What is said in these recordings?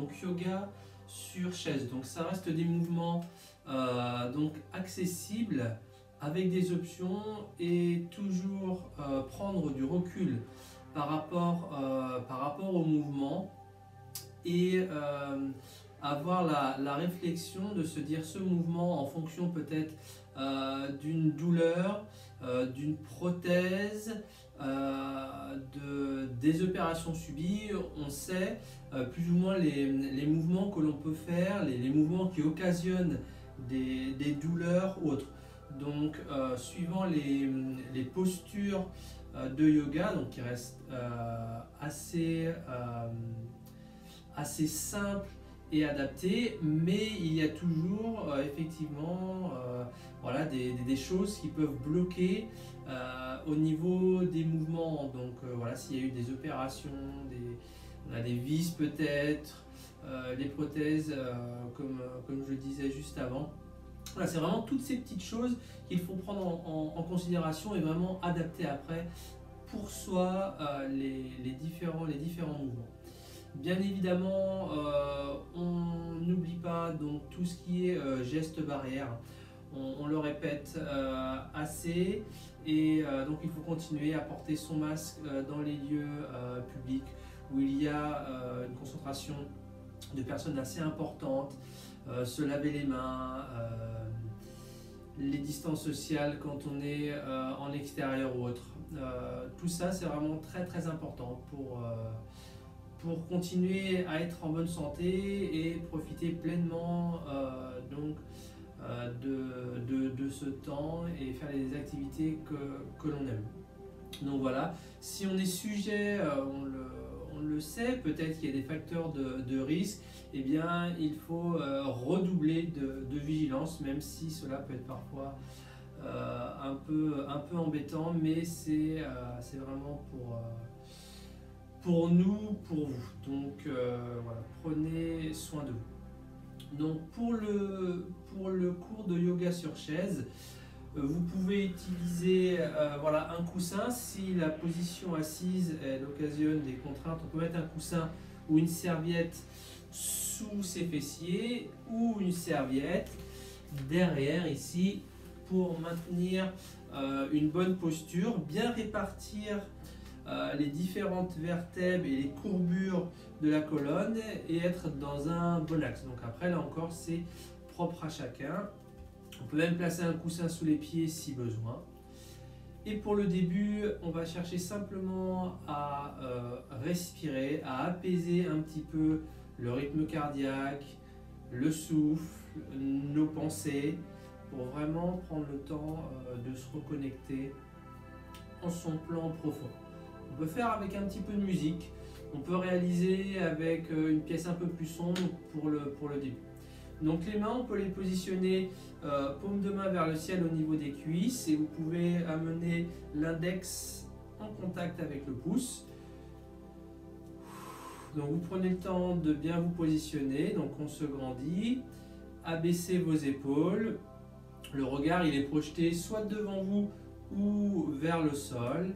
donc yoga sur chaise. Donc ça reste des mouvements donc accessibles avec des options et toujours prendre du recul par rapport au mouvement et avoir la réflexion de se dire ce mouvement en fonction peut-être d'une douleur, d'une prothèse, des opérations subies. On sait plus ou moins les mouvements que l'on peut faire, les mouvements qui occasionnent des douleurs ou autres. Donc suivant les postures de yoga, donc qui restent assez simples et adaptées, mais il y a toujours effectivement voilà, des choses qui peuvent bloquer au niveau des mouvements. Donc voilà, s'il y a eu des opérations, on a des vis peut-être, les prothèses comme je le disais juste avant. Voilà, c'est vraiment toutes ces petites choses qu'il faut prendre en considération et vraiment adapter après pour soi les différents mouvements. Bien évidemment, on n'oublie pas donc tout ce qui est gestes barrières. On le répète assez et donc il faut continuer à porter son masque dans les lieux publics où il y a une concentration de personnes assez importante, se laver les mains, les distances sociales quand on est en extérieur ou autre. Tout ça c'est vraiment très très important pour continuer à être en bonne santé et profiter pleinement donc de ce temps et faire les activités que l'on aime. Donc voilà, si on est sujet, on le sait, peut-être qu'il y a des facteurs de risque, eh bien il faut redoubler de vigilance, même si cela peut être parfois un peu embêtant, mais c'est vraiment pour nous, pour vous. Donc voilà, prenez soin de vous. Donc pour le cours de yoga sur chaise, vous pouvez utiliser voilà, un coussin. Si la position assise elle occasionne des contraintes, on peut mettre un coussin ou une serviette sous ses fessiers ou une serviette derrière ici pour maintenir une bonne posture, bien répartir les différentes vertèbres et les courbures de la colonne et être dans un bon axe. Donc après là encore c'est propre à chacun. On peut même placer un coussin sous les pieds si besoin. Et pour le début, on va chercher simplement à respirer, à apaiser un petit peu le rythme cardiaque, le souffle, nos pensées, pour vraiment prendre le temps de se reconnecter en son plan profond. On peut faire avec un petit peu de musique, on peut réaliser avec une pièce un peu plus sombre pour le début. Donc les mains, on peut les positionner paume de main vers le ciel au niveau des cuisses et vous pouvez amener l'index en contact avec le pouce. Donc vous prenez le temps de bien vous positionner, donc on se grandit, abaissez vos épaules, le regard il est projeté soit devant vous ou vers le sol.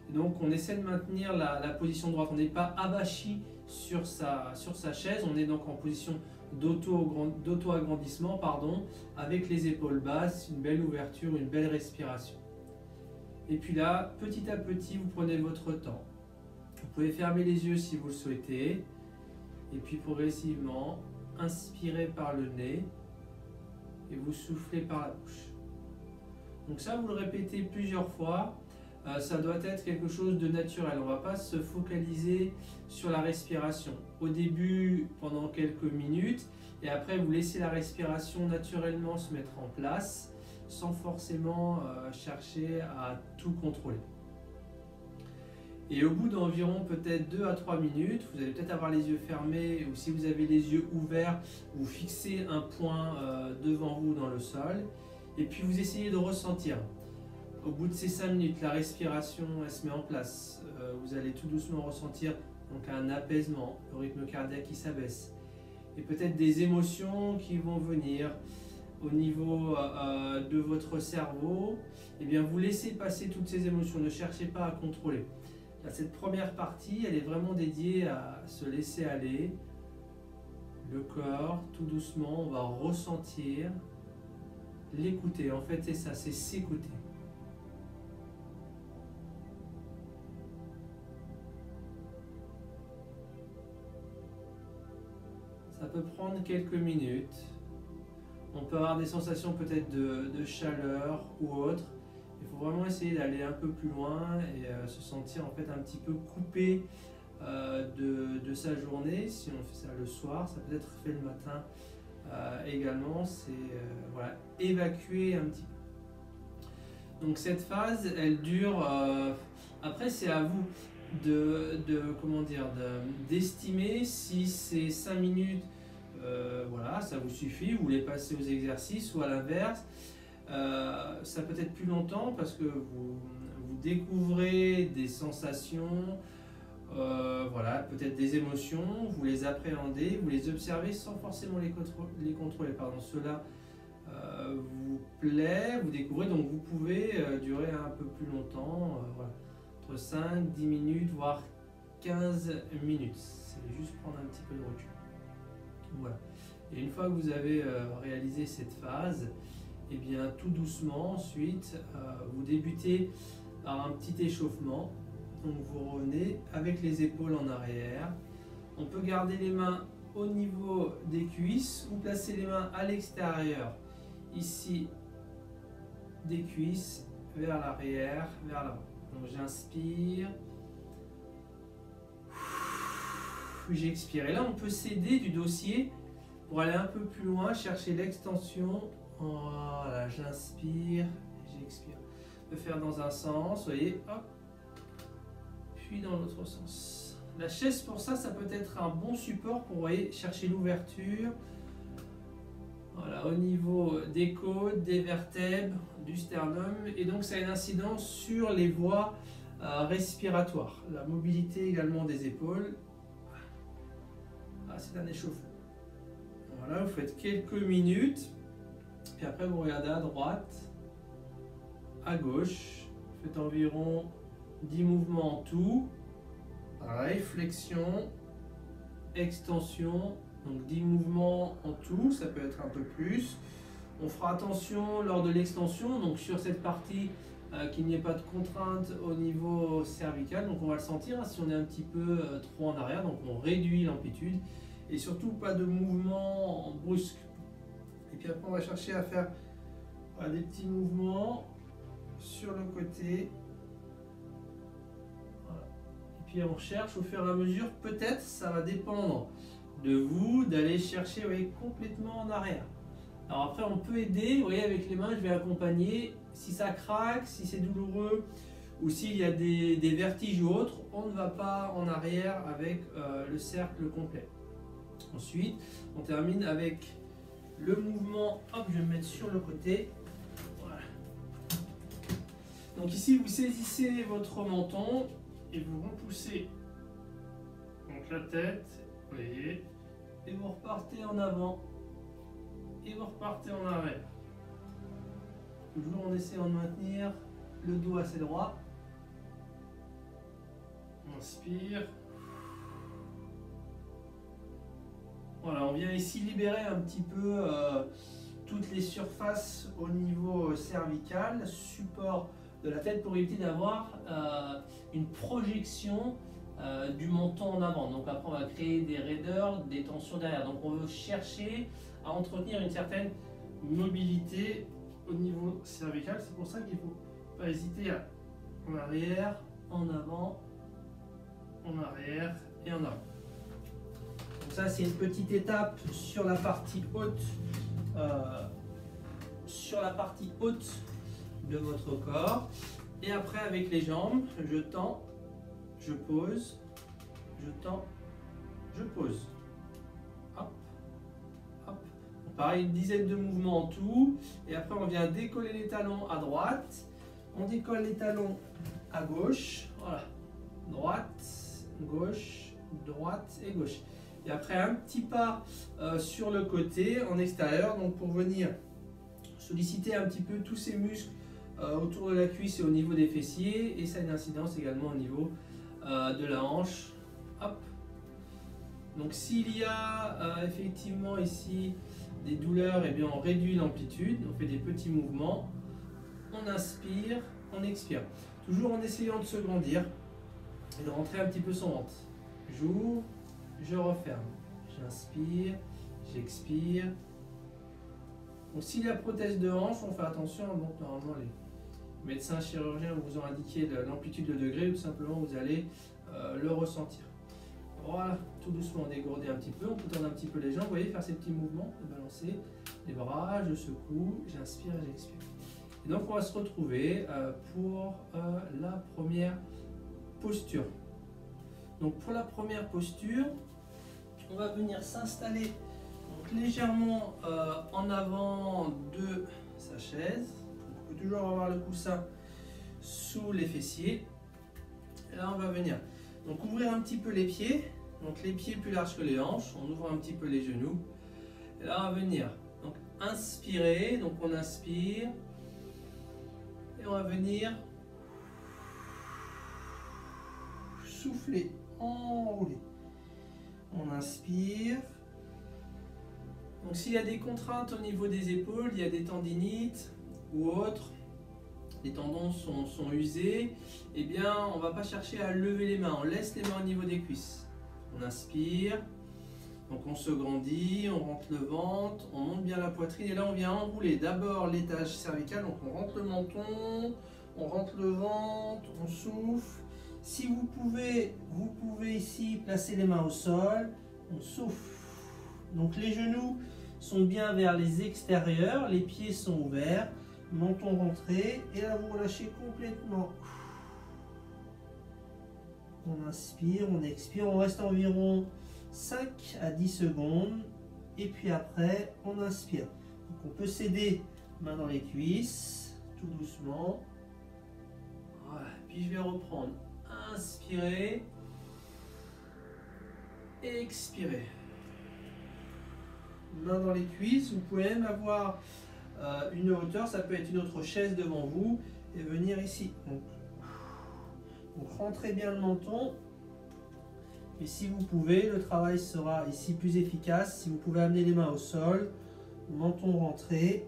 Et donc on essaie de maintenir la position droite, on n'est pas abachi sur sa chaise, on est donc en position d'auto-agrandissement, avec les épaules basses, une belle ouverture, une belle respiration. Et puis là, petit à petit, vous prenez votre temps. Vous pouvez fermer les yeux si vous le souhaitez. Et puis progressivement, inspirez par le nez et vous soufflez par la bouche. Donc ça, vous le répétez plusieurs fois. Ça doit être quelque chose de naturel. On ne va pas se focaliser sur la respiration. Au début, pendant quelques minutes, et après, vous laissez la respiration naturellement se mettre en place, sans forcément chercher à tout contrôler. Et au bout d'environ peut-être 2 à 3 minutes, vous allez peut-être avoir les yeux fermés, ou si vous avez les yeux ouverts, vous fixez un point devant vous dans le sol, et puis vous essayez de ressentir. Au bout de ces 5 minutes, la respiration elle se met en place. Vous allez tout doucement ressentir donc un apaisement, le rythme cardiaque qui s'abaisse. Et peut-être des émotions qui vont venir au niveau de votre cerveau. Et bien vous laissez passer toutes ces émotions, ne cherchez pas à contrôler. Là, cette première partie, elle est vraiment dédiée à se laisser aller le corps, tout doucement, on va ressentir, l'écouter. En fait, c'est ça, c'est s'écouter. Ça peut prendre quelques minutes. On peut avoir des sensations peut-être de chaleur ou autre. Il faut vraiment essayer d'aller un peu plus loin et se sentir en fait un petit peu coupé de sa journée. Si on fait ça le soir, ça peut être fait le matin également. C'est voilà, évacuer un petit peu. Donc cette phase, elle dure. Après, c'est à vous comment dire, d'estimer si c'est 5 minutes. Voilà, ça vous suffit, vous voulez passer aux exercices, ou à l'inverse, ça peut être plus longtemps parce que vous découvrez des sensations, voilà, peut-être des émotions, vous les appréhendez, vous les observez sans forcément les contrôler. Pardon, cela vous plaît, vous découvrez, donc vous pouvez durer un peu plus longtemps, voilà, entre 5, 10 minutes, voire 15 minutes. C'est juste prendre un petit peu de recul. Voilà. Et une fois que vous avez réalisé cette phase, et bien tout doucement ensuite, vous débutez par un petit échauffement. Donc vous revenez avec les épaules en arrière. On peut garder les mains au niveau des cuisses ou placer les mains à l'extérieur, ici des cuisses, vers l'arrière, vers l'avant. Donc j'inspire. J'expire. Et là, on peut s'aider du dossier pour aller un peu plus loin, chercher l'extension. Voilà, j'inspire, j'expire. On peut faire dans un sens, vous voyez, hop, puis dans l'autre sens. La chaise, pour ça, ça peut être un bon support pour, vous voyez, chercher l'ouverture. Voilà, au niveau des côtes, des vertèbres, du sternum. Et donc, ça a une incidence sur les voies respiratoires. La mobilité également des épaules. C'est un échauffement. Voilà, vous faites quelques minutes, puis après vous regardez à droite, à gauche, vous faites environ 10 mouvements en tout. Pareil, flexion, extension, donc 10 mouvements en tout, ça peut être un peu plus. On fera attention lors de l'extension, donc sur cette partie, qu'il n'y ait pas de contrainte au niveau cervical, donc on va le sentir si on est un petit peu trop en arrière, donc on réduit l'amplitude. Et surtout pas de mouvement brusque. Et puis après on va chercher à faire des petits mouvements sur le côté. Voilà. Et puis on cherche au fur et à mesure, peut-être ça va dépendre de vous d'aller chercher, vous voyez, complètement en arrière. Alors après on peut aider, vous voyez, avec les mains je vais accompagner. Si ça craque, si c'est douloureux ou s'il y a des vertiges ou autres, on ne va pas en arrière avec le cercle complet. Ensuite, on termine avec le mouvement. Hop, je vais me mettre sur le côté. Voilà. Donc ici, vous saisissez votre menton et vous repoussez donc la tête, vous voyez, et vous repartez en avant et vous repartez en arrière. Toujours en essayant de maintenir le dos assez droit. On inspire. Voilà, on vient ici libérer un petit peu toutes les surfaces au niveau cervical, support de la tête, pour éviter d'avoir une projection du menton en avant. Donc après on va créer des raideurs, des tensions derrière. Donc on veut chercher à entretenir une certaine mobilité au niveau cervical. C'est pour ça qu'il ne faut pas hésiter à en arrière, en avant, en arrière et en avant. Donc ça c'est une petite étape sur la partie haute, de votre corps. Et après avec les jambes, je tends, je pose, je tends, je pose. Hop, hop. Pareil, une dizaine de mouvements en tout. Et après on vient décoller les talons à droite, on décolle les talons à gauche. Voilà, droite, gauche, droite et gauche. Et après un petit pas sur le côté en extérieur, donc pour venir solliciter un petit peu tous ces muscles autour de la cuisse et au niveau des fessiers, et ça a une incidence également au niveau de la hanche. Hop. Donc s'il y a effectivement ici des douleurs, eh bien on réduit l'amplitude, on fait des petits mouvements, on inspire, on expire. Toujours en essayant de se grandir et de rentrer un petit peu son ventre. J'ouvre, je referme, j'inspire, j'expire. Donc s'il y a prothèse de hanche, on fait attention, donc normalement les médecins chirurgiens vous ont indiqué l'amplitude de degré, ou tout simplement vous allez le ressentir. Voilà, tout doucement on dégourdit un petit peu, on peut tendre un petit peu les jambes, vous voyez, faire ces petits mouvements, de balancer les bras, je secoue, j'inspire et j'expire. Et donc on va se retrouver pour la première posture. Donc pour la première posture, on va venir s'installer légèrement en avant de sa chaise. On peut toujours avoir le coussin sous les fessiers. Et là on va venir donc ouvrir un petit peu les pieds, donc les pieds plus larges que les hanches, on ouvre un petit peu les genoux. Et là on va venir donc inspirer, donc on inspire et on va venir souffler, enrouler. On inspire. Donc s'il y a des contraintes au niveau des épaules, il y a des tendinites ou autres, les tendons sont usés, eh bien on ne va pas chercher à lever les mains, on laisse les mains au niveau des cuisses. On inspire, donc on se grandit, on rentre le ventre, on monte bien la poitrine et là on vient enrouler d'abord l'étage cervical, donc on rentre le menton, on rentre le ventre, on souffle. Si vous pouvez ici placer les mains au sol, on souffle. Donc les genoux sont bien vers les extérieurs, les pieds sont ouverts, menton rentré, et là vous relâchez complètement. On inspire, on expire, on reste environ 5 à 10 secondes, et puis après on inspire. Donc on peut s'aider, main dans les cuisses, tout doucement. Voilà, puis je vais reprendre. Inspirez, expirez. Main dans les cuisses, vous pouvez même avoir une hauteur, ça peut être une autre chaise devant vous et venir ici. Donc rentrez bien le menton et si vous pouvez, le travail sera ici plus efficace. Si vous pouvez amener les mains au sol, menton rentré,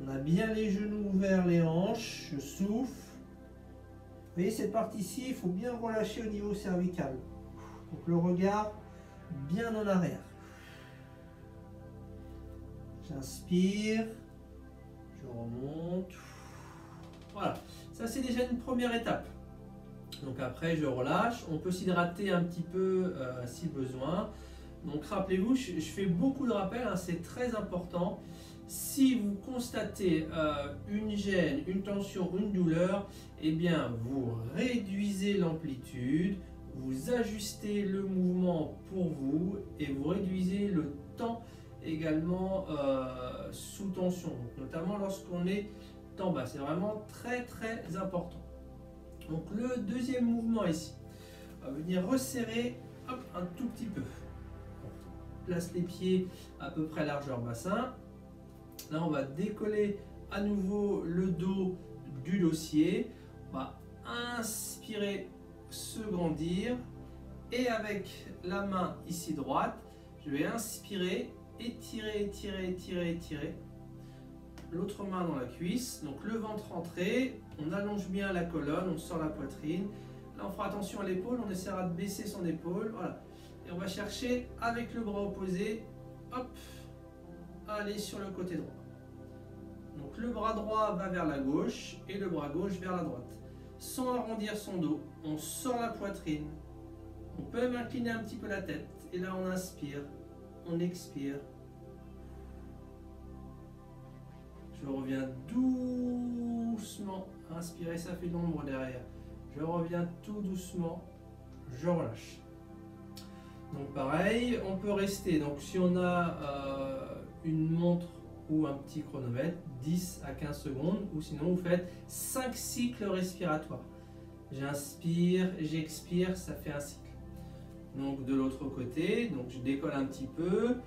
on a bien les genoux ouverts, les hanches, je souffle. Vous voyez cette partie-ci, il faut bien relâcher au niveau cervical. Donc le regard bien en arrière. J'inspire, je remonte. Voilà, ça c'est déjà une première étape. Donc après je relâche, on peut s'hydrater un petit peu si besoin. Donc rappelez-vous, je fais beaucoup de rappels, hein, c'est très important. Si vous constatez une gêne, une tension, une douleur, eh bien vous réduisez l'amplitude, vous ajustez le mouvement pour vous et vous réduisez le temps également sous tension, donc notamment lorsqu'on est en bas. C'est vraiment très très important. Donc le deuxième mouvement ici, on va venir resserrer hop, un tout petit peu. On place les pieds à peu près largeur bassin. Là on va décoller à nouveau le dos du dossier. On va inspirer, se grandir et avec la main ici droite, je vais inspirer, étirer, étirer, étirer, étirer. L'autre main dans la cuisse, donc le ventre rentré, on allonge bien la colonne, on sort la poitrine. Là on fera attention à l'épaule, on essaiera de baisser son épaule, voilà. Et on va chercher avec le bras opposé, hop, à aller sur le côté droit. Donc le bras droit va vers la gauche et le bras gauche vers la droite. Sans arrondir son dos, on sort la poitrine. On peut même incliner un petit peu la tête. Et là on inspire, on expire. Je reviens doucement. Inspirez, ça fait de l'ombre derrière. Je reviens tout doucement. Je relâche. Donc pareil, on peut rester. Donc si on a une montre ou un petit chronomètre, 10 à 15 secondes. Ou sinon vous faites 5 cycles respiratoires. J'inspire, j'expire, ça fait un cycle. Donc de l'autre côté, donc je décolle un petit peu.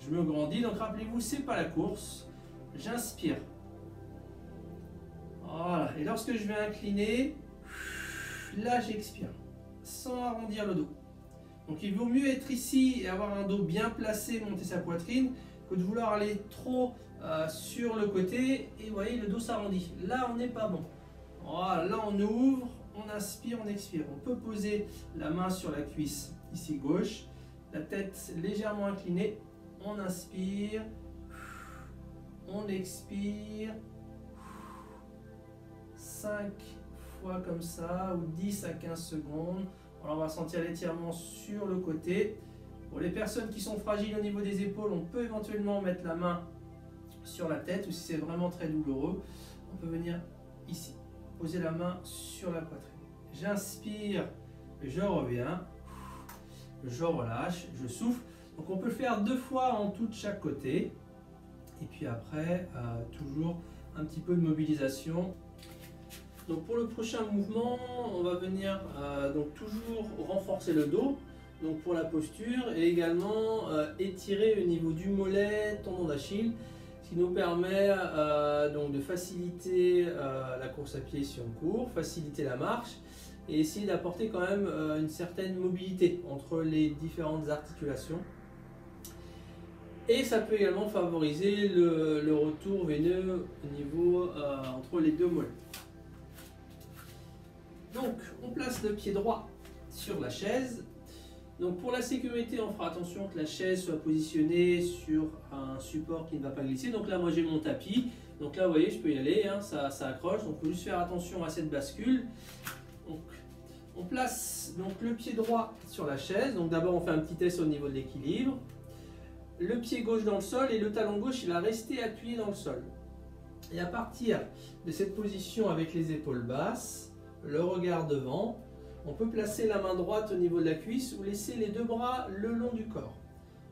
Je me grandis. Donc rappelez-vous, c'est pas la course. J'inspire. Voilà. Et lorsque je vais incliner, là j'expire. Sans arrondir le dos. Donc il vaut mieux être ici et avoir un dos bien placé, monter sa poitrine, que de vouloir aller trop sur le côté et vous voyez le dos s'arrondit. Là on n'est pas bon. Voilà, là on ouvre, on inspire, on expire. On peut poser la main sur la cuisse ici gauche, la tête légèrement inclinée. On inspire, on expire. 5 fois comme ça, ou 10 à 15 secondes. Alors on va sentir l'étirement sur le côté. Pour les personnes qui sont fragiles au niveau des épaules, on peut éventuellement mettre la main sur la tête, ou si c'est vraiment très douloureux, on peut venir ici, poser la main sur la poitrine. J'inspire, je reviens, je relâche, je souffle. Donc on peut le faire 2 fois en tout de chaque côté. Et puis après, toujours un petit peu de mobilisation. Donc pour le prochain mouvement, on va venir donc toujours renforcer le dos, donc pour la posture, et également étirer au niveau du mollet, tendon d'Achille, ce qui nous permet donc de faciliter la course à pied si on court, faciliter la marche, et essayer d'apporter quand même une certaine mobilité entre les différentes articulations. Et ça peut également favoriser le retour veineux au niveau entre les deux mollets. Donc, on place le pied droit sur la chaise. Donc, pour la sécurité, on fera attention que la chaise soit positionnée sur un support qui ne va pas glisser. Donc là, moi, j'ai mon tapis. Donc là, vous voyez, je peux y aller, hein, ça accroche. Donc, il faut juste faire attention à cette bascule. Donc, on place donc, le pied droit sur la chaise. Donc, d'abord, on fait un petit test au niveau de l'équilibre. Le pied gauche dans le sol et le talon gauche, il va rester appuyé dans le sol. Et à partir de cette position avec les épaules basses, le regard devant, on peut placer la main droite au niveau de la cuisse ou laisser les 2 bras le long du corps.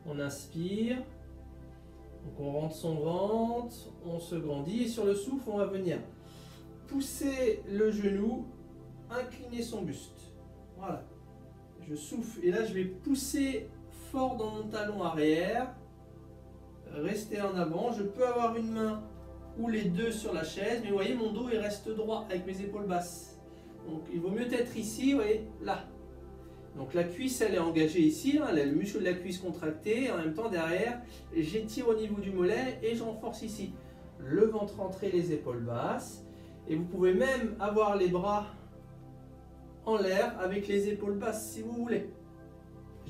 On inspire, donc on rentre son ventre, on se grandit et sur le souffle, on va venir pousser le genou, incliner son buste. Voilà, je souffle et là je vais pousser fort dans mon talon arrière, rester en avant. Je peux avoir une main ou les 2 sur la chaise, mais vous voyez mon dos il reste droit avec mes épaules basses. Donc il vaut mieux être ici, vous voyez, là. Donc la cuisse elle est engagée ici, hein, elle a le muscle de la cuisse contracté, en même temps derrière j'étire au niveau du mollet et je renforce ici. Le ventre rentré, les épaules basses. Et vous pouvez même avoir les bras en l'air avec les épaules basses si vous voulez.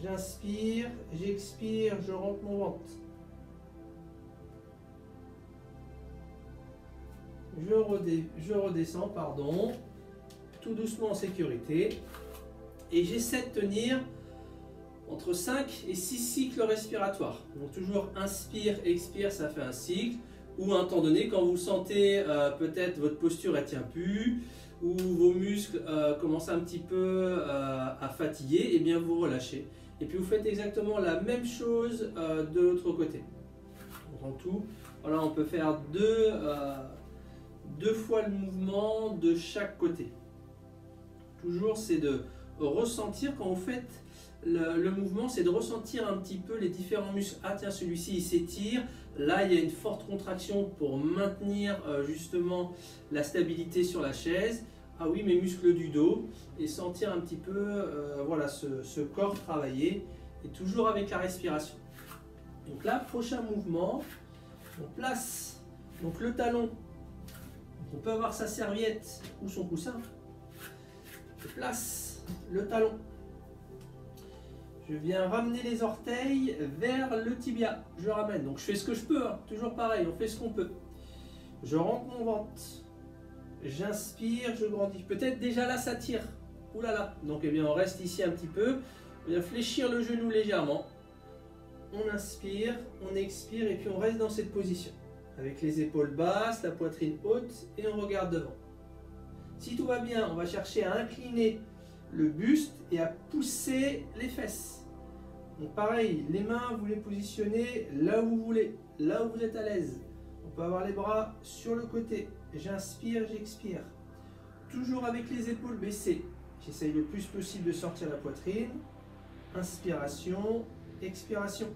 J'inspire, j'expire, je rentre mon ventre. Je redescends, pardon, tout doucement en sécurité. Et j'essaie de tenir entre 5 et 6 cycles respiratoires. Donc toujours inspire, expire, ça fait un cycle. Ou à un temps donné, quand vous sentez peut-être votre posture elle tient plus, ou vos muscles commencent un petit peu à fatiguer, et bien vous relâchez. Et puis vous faites exactement la même chose de l'autre côté. Donc en tout, voilà, on peut faire deux fois le mouvement de chaque côté. Toujours c'est de ressentir quand vous faites le mouvement, c'est de ressentir un petit peu les différents muscles. Ah tiens, celui-ci il s'étire, là il y a une forte contraction pour maintenir justement la stabilité sur la chaise. Ah oui, mes muscles du dos, et sentir un petit peu voilà, ce corps travailler, et toujours avec la respiration. Donc là, prochain mouvement, on place donc le talon, on peut avoir sa serviette ou son coussin, je place le talon, je viens ramener les orteils vers le tibia, je ramène, donc je fais ce que je peux, hein, toujours pareil, on fait ce qu'on peut. Je rentre mon ventre, j'inspire, je grandis. Peut-être déjà là ça tire. Ouh là là. Donc eh bien on reste ici un petit peu. On vient fléchir le genou légèrement. On inspire, on expire et puis on reste dans cette position. Avec les épaules basses, la poitrine haute et on regarde devant. Si tout va bien, on va chercher à incliner le buste et à pousser les fesses. Donc pareil, les mains vous les positionnez là où vous voulez, là où vous êtes à l'aise. On peut avoir les bras sur le côté. J'inspire, j'expire. Toujours avec les épaules baissées. J'essaye le plus possible de sortir la poitrine. Inspiration, expiration.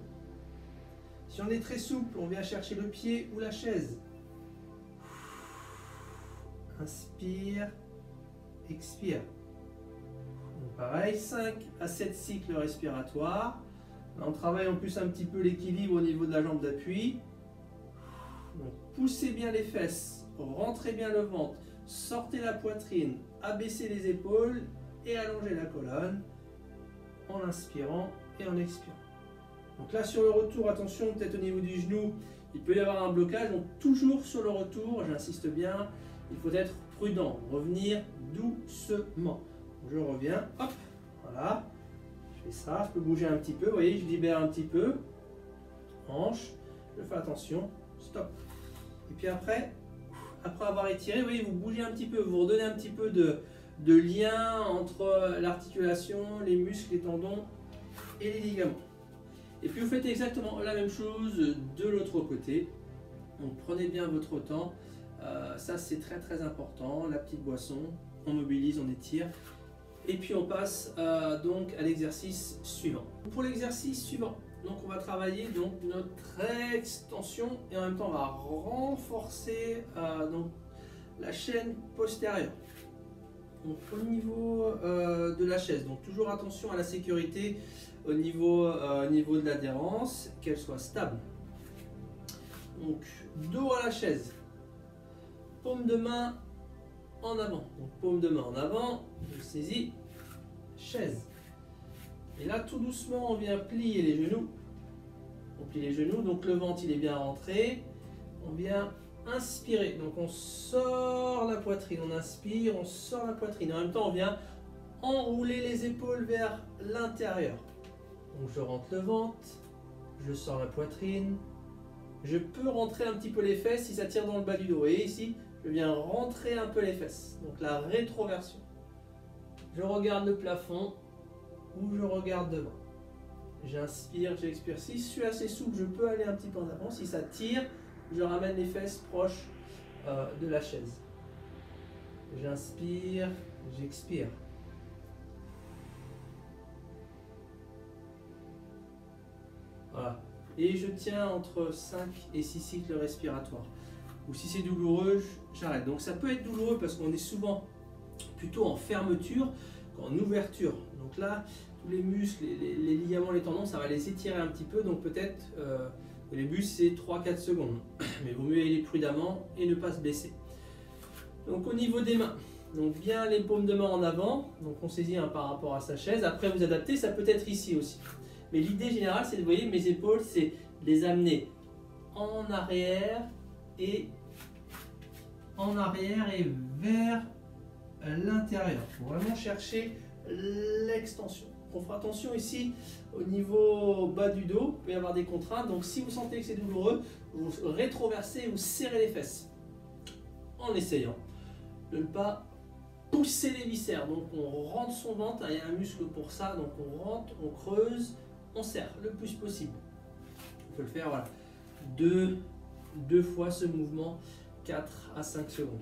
Si on est très souple, on vient chercher le pied ou la chaise. Inspire, expire. Donc pareil, 5 à 7 cycles respiratoires. Là, on travaille en plus un petit peu l'équilibre au niveau de la jambe d'appui. Donc, poussez bien les fesses, rentrez bien le ventre, sortez la poitrine, abaissez les épaules et allongez la colonne en inspirant et en expirant. Donc là, sur le retour, attention, peut-être au niveau du genou, il peut y avoir un blocage. Donc toujours sur le retour, j'insiste bien, il faut être prudent, revenir doucement. Donc, je reviens, hop, voilà, je fais ça, je peux bouger un petit peu, vous voyez, je libère un petit peu, hanche, je fais attention, stop. Et puis après avoir étiré, vous voyez, vous bougez un petit peu, vous redonnez un petit peu de lien entre l'articulation, les muscles, les tendons et les ligaments. Et puis vous faites exactement la même chose de l'autre côté. Donc prenez bien votre temps, ça c'est très très important. La petite boisson, on mobilise, on étire. Et puis on passe donc à l'exercice suivant. Pour l'exercice suivant, donc on va travailler donc notre extension et en même temps on va renforcer donc la chaîne postérieure. Donc au niveau de la chaise, donc toujours attention à la sécurité au niveau de l'adhérence, qu'elle soit stable. Donc dos à la chaise, paume de main en avant. Donc paume de main en avant, je saisis, chaise. Et là tout doucement on vient plier les genoux. On plie les genoux, donc le ventre il est bien rentré. On vient inspirer, donc on sort la poitrine, on inspire, on sort la poitrine. En même temps on vient enrouler les épaules vers l'intérieur. Donc je rentre le ventre, je sors la poitrine, je peux rentrer un petit peu les fesses si ça tire dans le bas du dos. Et ici, je viens rentrer un peu les fesses, donc la rétroversion. Je regarde le plafond ou je regarde devant. J'inspire, j'expire. Si je suis assez souple, je peux aller un petit peu en avant. Si ça tire, je ramène les fesses proches de la chaise. J'inspire, j'expire. Voilà. Et je tiens entre 5 et 6 cycles respiratoires. Ou si c'est douloureux, j'arrête. Donc ça peut être douloureux parce qu'on est souvent plutôt en fermeture qu'en ouverture. Donc là, tous les muscles, les ligaments, les tendons, ça va les étirer un petit peu. Donc peut-être au début c'est 3-4 secondes. Mais il vaut mieux y aller prudemment et ne pas se blesser. Donc au niveau des mains, donc bien les paumes de main en avant. Donc on saisit par rapport à sa chaise. Après vous adaptez, ça peut être ici aussi. Mais l'idée générale, c'est de, vous voyez, mes épaules, c'est de les amener en arrière et vers l'intérieur. Il faut vraiment chercher l'extension. On fera attention ici au niveau bas du dos, il peut y avoir des contraintes. Donc si vous sentez que c'est douloureux, vous rétroversez, vous serrez les fesses en essayant de ne pas pousser les viscères. Donc on rentre son ventre, il y a un muscle pour ça, donc on rentre, on creuse, on serre le plus possible. On peut le faire, voilà, deux fois ce mouvement, 4 à 5 secondes.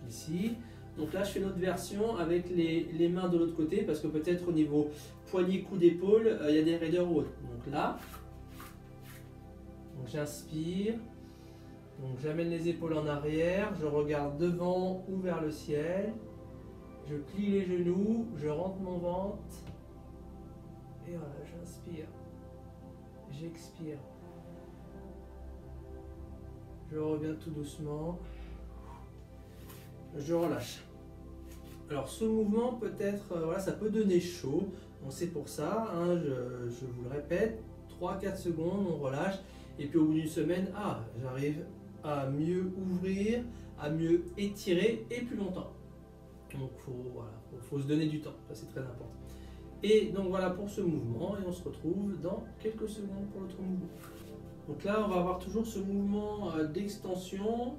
Ici, donc là je fais l'autre version avec les mains de l'autre côté parce que peut-être au niveau poignet, cou d'épaule, il y a des raideurs ou autres. Donc là, j'inspire, donc j'amène les épaules en arrière, je regarde devant ou vers le ciel, je plie les genoux, je rentre mon ventre. Et voilà, j'inspire, j'expire. Je reviens tout doucement. Je relâche. Alors ce mouvement peut-être, voilà, ça peut donner chaud. Donc c'est pour ça, hein, je vous le répète, 3-4 secondes, on relâche. Et puis au bout d'une semaine, j'arrive à mieux ouvrir, à mieux étirer et plus longtemps. Donc faut se donner du temps, ça c'est très important. Et donc voilà pour ce mouvement et on se retrouve dans quelques secondes pour l'autre mouvement. Donc là on va avoir toujours ce mouvement d'extension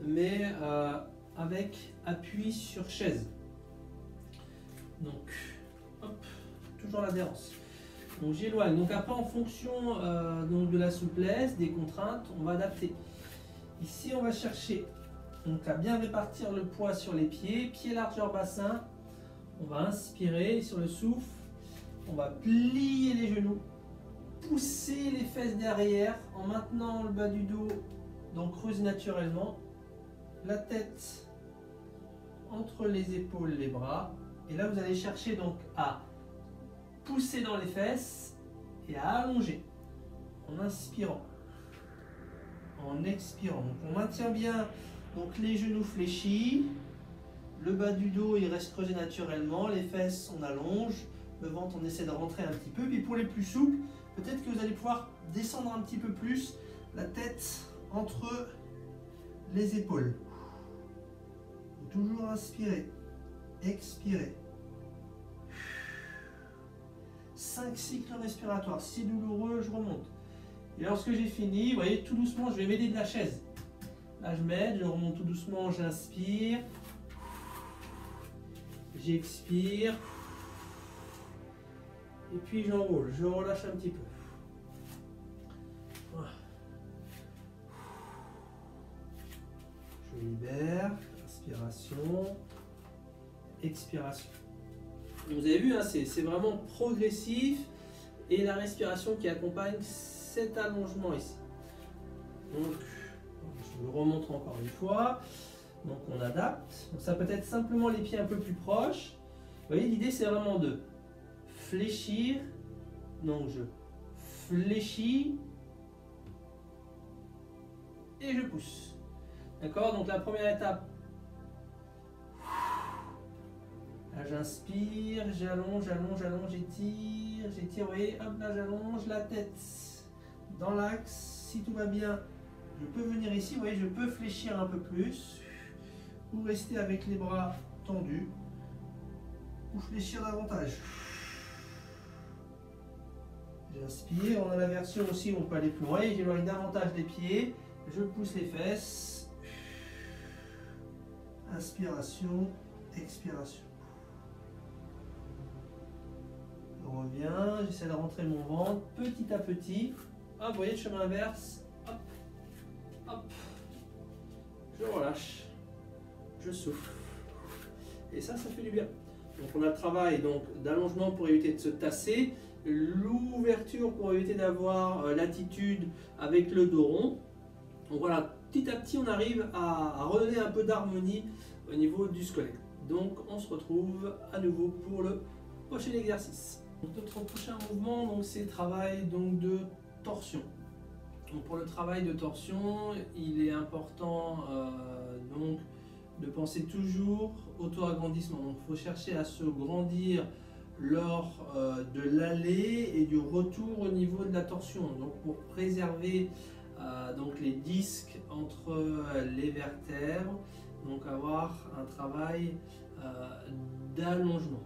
mais avec appui sur chaise. Donc hop, toujours l'adhérence. Donc j'éloigne. Donc après en fonction donc de la souplesse, des contraintes, on va adapter. Ici on va chercher donc à bien répartir le poids sur les pieds, pieds largeur bassin. On va inspirer sur le souffle. On va plier les genoux, pousser les fesses derrière en maintenant le bas du dos, donc creuse naturellement. La tête entre les épaules, les bras. Et là, vous allez chercher donc à pousser dans les fesses et à allonger en inspirant, en expirant. Donc on maintient bien donc les genoux fléchis, le bas du dos il reste creusé naturellement, les fesses on allonge, le ventre on essaie de rentrer un petit peu. Puis pour les plus souples, peut-être que vous allez pouvoir descendre un petit peu plus la tête entre les épaules. Toujours inspirer, expirer. 5 cycles respiratoires. Si c'est douloureux, je remonte. Et lorsque j'ai fini, vous voyez, tout doucement, je vais m'aider de la chaise. Là, je m'aide, je remonte tout doucement, j'inspire. J'expire. Et puis j'enroule, je relâche un petit peu. Voilà. Je libère. Inspiration. Expiration. Vous avez vu, hein, c'est vraiment progressif et la respiration qui accompagne cet allongement ici. Donc, je me remonte encore une fois. Donc, on adapte. Donc, ça peut être simplement les pieds un peu plus proches. Vous voyez, l'idée c'est vraiment de fléchir. Donc, je fléchis et je pousse. D'accord? Donc, la première étape. Là, j'inspire, j'allonge, j'allonge, j'allonge, j'étire, j'étire, vous voyez, hop là, j'allonge la tête dans l'axe. Si tout va bien, je peux venir ici, vous voyez, je peux fléchir un peu plus, ou rester avec les bras tendus, ou fléchir davantage. J'inspire, on a la version aussi où on peut aller plus loin, j'éloigne davantage les pieds, je pousse les fesses, inspiration, expiration. Je reviens, j'essaie de rentrer mon ventre petit à petit. Hop, vous voyez le chemin inverse. Hop, hop. Je relâche. Je souffle. Et ça fait du bien. Donc on a le travail d'allongement pour éviter de se tasser. L'ouverture pour éviter d'avoir l'attitude avec le dos rond. Donc voilà, petit à petit on arrive à redonner un peu d'harmonie au niveau du squelette. Donc on se retrouve à nouveau pour le prochain exercice. Notre prochain mouvement, c'est le travail de torsion. Donc pour le travail de torsion, il est important de penser toujours auto-agrandissement. Donc il faut chercher à se grandir lors de l'aller et du retour au niveau de la torsion. Donc pour préserver les disques entre les vertèbres, donc avoir un travail d'allongement.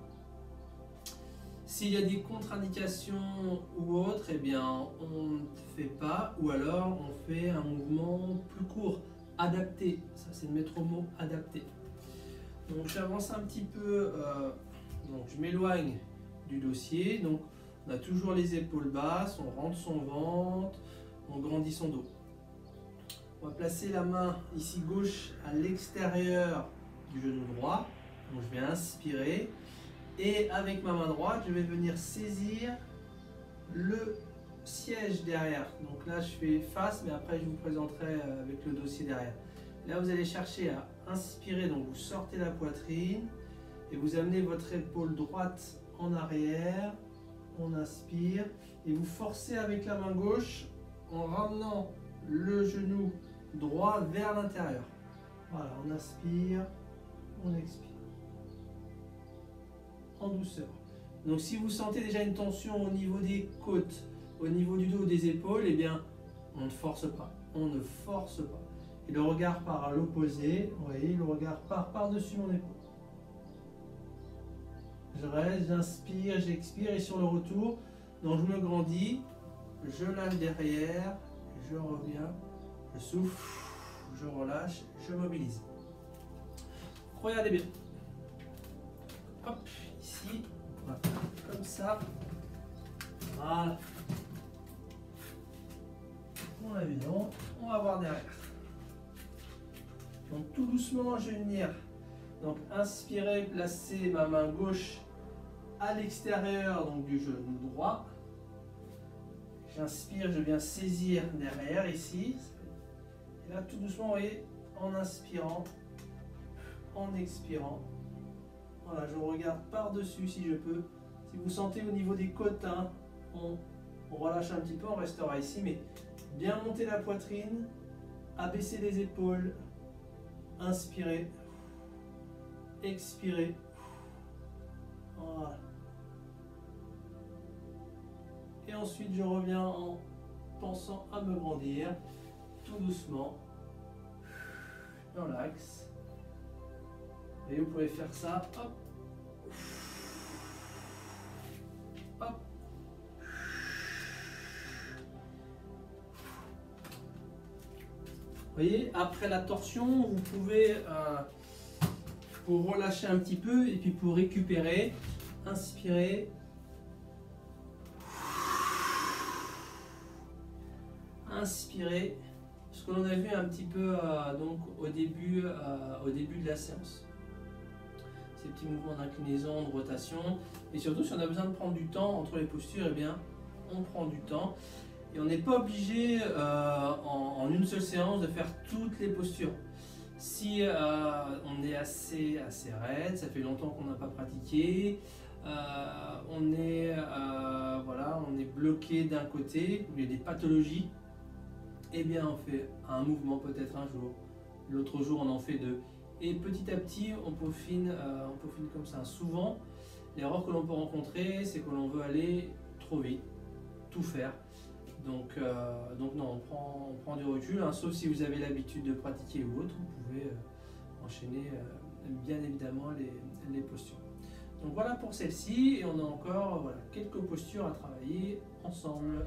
S'il y a des contre-indications ou autres, eh bien, on ne fait pas, ou alors on fait un mouvement plus court, adapté. Ça, c'est le maître mot, adapté. Donc, j'avance un petit peu, donc je m'éloigne du dossier. Donc, on a toujours les épaules basses, on rentre son ventre, on grandit son dos. On va placer la main ici gauche à l'extérieur du genou droit. Donc, je vais inspirer. Et avec ma main droite, je vais venir saisir le siège derrière. Donc là, je fais face, mais après, je vous présenterai avec le dossier derrière. Là, vous allez chercher à inspirer. Donc, vous sortez la poitrine et vous amenez votre épaule droite en arrière. On inspire et vous forcez avec la main gauche en ramenant le genou droit vers l'intérieur. Voilà, on inspire, on expire. En douceur. Donc si vous sentez déjà une tension au niveau des côtes, au niveau du dos, des épaules, eh bien on ne force pas, on ne force pas. Et le regard part à l'opposé, vous voyez, le regard part par-dessus mon épaule. Je reste, j'inspire, j'expire et sur le retour, donc je me grandis, je lâche derrière, je reviens, je souffle, je relâche, je mobilise. Regardez bien. Hop. Ici, on va faire comme ça. Voilà. On a vu, non? On va voir derrière. Donc tout doucement, je vais venir inspirer, placer ma main gauche à l'extérieur du genou droit. J'inspire, je viens saisir derrière ici. Et là, tout doucement, vous voyez, en inspirant, en expirant. Voilà, je regarde par-dessus si je peux. Si vous sentez au niveau des côtes, hein, on relâche un petit peu, on restera ici, mais bien monter la poitrine, abaisser les épaules, inspirez, expirez. Voilà. Et ensuite, je reviens en pensant à me grandir, tout doucement, dans l'axe. Et vous pouvez faire ça, hop, hop. Vous voyez, après la torsion, vous pouvez, pour relâcher un petit peu et puis pour récupérer, inspirer. Inspirez, ce que l'on a vu un petit peu donc au début de la séance. Ces petits mouvements d'inclinaison, de rotation, et surtout si on a besoin de prendre du temps entre les postures, eh bien on prend du temps. Et on n'est pas obligé en une seule séance de faire toutes les postures. Si on est assez raide, ça fait longtemps qu'on n'a pas pratiqué, on est bloqué d'un côté, où il y a des pathologies, eh bien on fait un mouvement peut-être un jour, l'autre jour on en fait deux. Et petit à petit on peaufine comme ça. Souvent, l'erreur que l'on peut rencontrer, c'est que l'on veut aller trop vite, tout faire. Donc non, on prend du recul, hein, sauf si vous avez l'habitude de pratiquer ou autre, vous pouvez enchaîner bien évidemment les postures. Donc voilà pour celle-ci, et on a encore quelques postures à travailler ensemble.